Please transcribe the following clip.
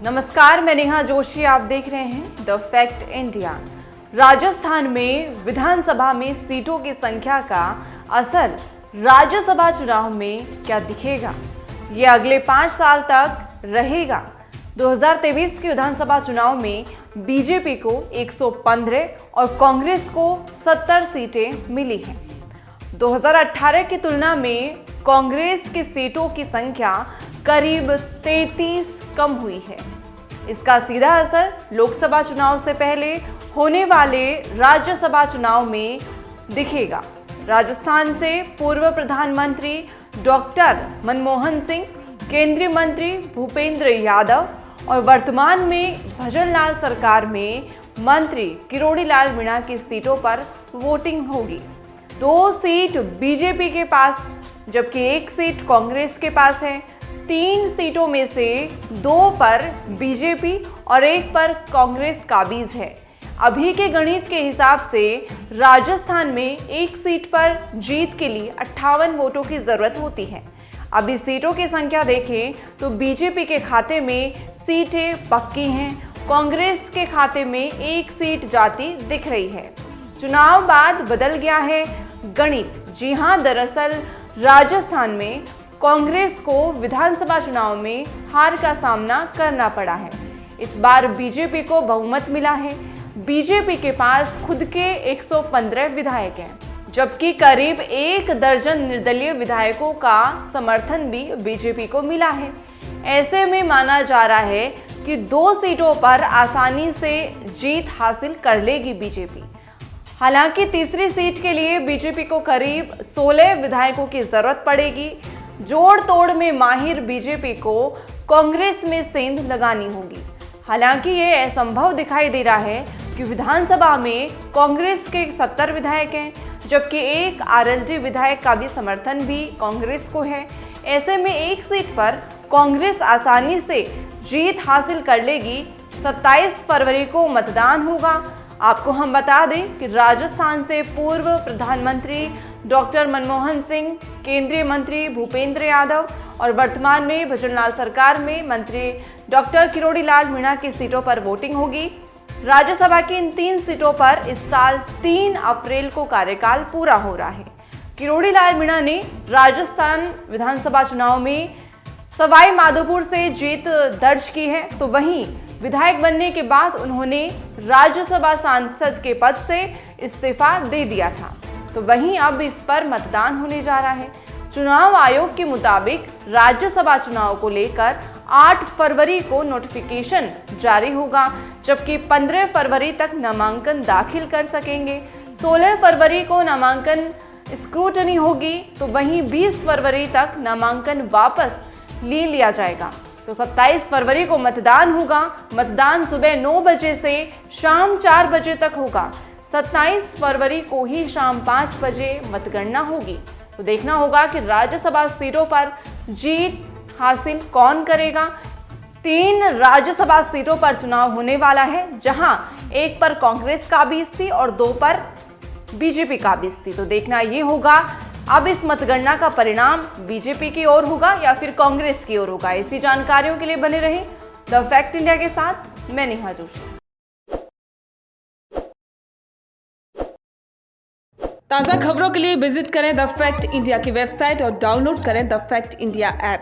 नमस्कार, मैं नेहा जोशी। आप देख रहे हैं द फैक्ट इंडिया। राजस्थान में विधानसभा में सीटों की संख्या का असर राज्यसभा चुनाव में क्या दिखेगा, ये अगले 5 साल तक रहेगा। 2023 के विधानसभा चुनाव में बीजेपी को 115 और कांग्रेस को 70 सीटें मिली हैं। 2018 की तुलना में कांग्रेस की सीटों की संख्या करीब 33 कम हुई है। इसका सीधा असर लोकसभा चुनाव से पहले होने वाले राज्यसभा चुनाव में दिखेगा। राजस्थान से पूर्व प्रधानमंत्री डॉक्टर मनमोहन सिंह, केंद्रीय मंत्री भूपेंद्र यादव और वर्तमान में भजन लाल सरकार में मंत्री किरोड़ी लाल मीणा की सीटों पर वोटिंग होगी। 2 सीट बीजेपी के पास जबकि 1 सीट कांग्रेस के पास है। 3 सीटों में से 2 पर बीजेपी और 1 पर कांग्रेस काबिज है। अभी के गणित के हिसाब से राजस्थान में 1 सीट पर जीत के लिए 58 वोटों की जरूरत होती है। अभी सीटों की संख्या देखें तो बीजेपी के खाते में सीटें पक्की हैं, कांग्रेस के खाते में 1 सीट जाती दिख रही है। चुनाव बाद बदल गया है गणित। जी हां, दरअसल राजस्थान में कांग्रेस को विधानसभा चुनाव में हार का सामना करना पड़ा है। इस बार बीजेपी को बहुमत मिला है। बीजेपी के पास खुद के 115 विधायक हैं, जबकि करीब 1 दर्जन निर्दलीय विधायकों का समर्थन भी बीजेपी को मिला है। ऐसे में माना जा रहा है कि 2 सीटों पर आसानी से जीत हासिल कर लेगी बीजेपी। हालांकि तीसरी सीट के लिए बीजेपी को करीब 16 विधायकों की जरूरत पड़ेगी। जोड़ तोड़ में माहिर बीजेपी को कांग्रेस में सेंध लगानी होगी। हालांकि ये असंभव दिखाई दे रहा है कि विधानसभा में कांग्रेस के 70 विधायक हैं, जबकि 1 आरएलडी विधायक का भी समर्थन भी कांग्रेस को है। ऐसे में 1 सीट पर कांग्रेस आसानी से जीत हासिल कर लेगी। 27 फरवरी को मतदान होगा। आपको हम बता दें कि राजस्थान से पूर्व प्रधानमंत्री डॉक्टर मनमोहन सिंह, केंद्रीय मंत्री भूपेंद्र यादव और वर्तमान में भजन लाल सरकार में मंत्री डॉक्टर किरोड़ी लाल मीणा की सीटों पर वोटिंग होगी। राज्यसभा की इन 3 सीटों पर इस साल 3 अप्रैल को कार्यकाल पूरा हो रहा है। किरोड़ी लाल मीणा ने राजस्थान विधानसभा चुनाव में सवाई माधोपुर से जीत दर्ज की है, तो वहीं विधायक बनने के बाद उन्होंने राज्यसभा सांसद के पद से इस्तीफा दे दिया था। तो वहीं अब इस पर मतदान होने जा रहा है। चुनाव आयोग के मुताबिक राज्यसभा चुनाव को लेकर 8 फरवरी को नोटिफिकेशन जारी होगा, जबकि 15 फरवरी तक नामांकन दाखिल कर सकेंगे। 16 फरवरी को नामांकन स्क्रूटनी होगी, तो वहीं 20 फरवरी तक नामांकन वापस ले लिया जाएगा। तो 27 फरवरी को मतदान होगा। मतदान सुबह 9 बजे से शाम 4 बजे तक होगा। 27 फरवरी को ही शाम 5 बजे मतगणना होगी। तो देखना होगा कि राज्यसभा सीटों पर जीत हासिल कौन करेगा। 3 राज्यसभा सीटों पर चुनाव होने वाला है, जहां 1 पर कांग्रेस काबिज थी और 2 पर बीजेपी काबिज थी। तो देखना ये होगा अब इस मतगणना का परिणाम बीजेपी की ओर होगा या फिर कांग्रेस की ओर होगा। ऐसी जानकारियों के लिए बने रहें द फैक्ट इंडिया के साथ। मैं नेहा जोशी। ताज़ा खबरों के लिए विजिट करें द फैक्ट इंडिया की वेबसाइट और डाउनलोड करें द फैक्ट इंडिया ऐप।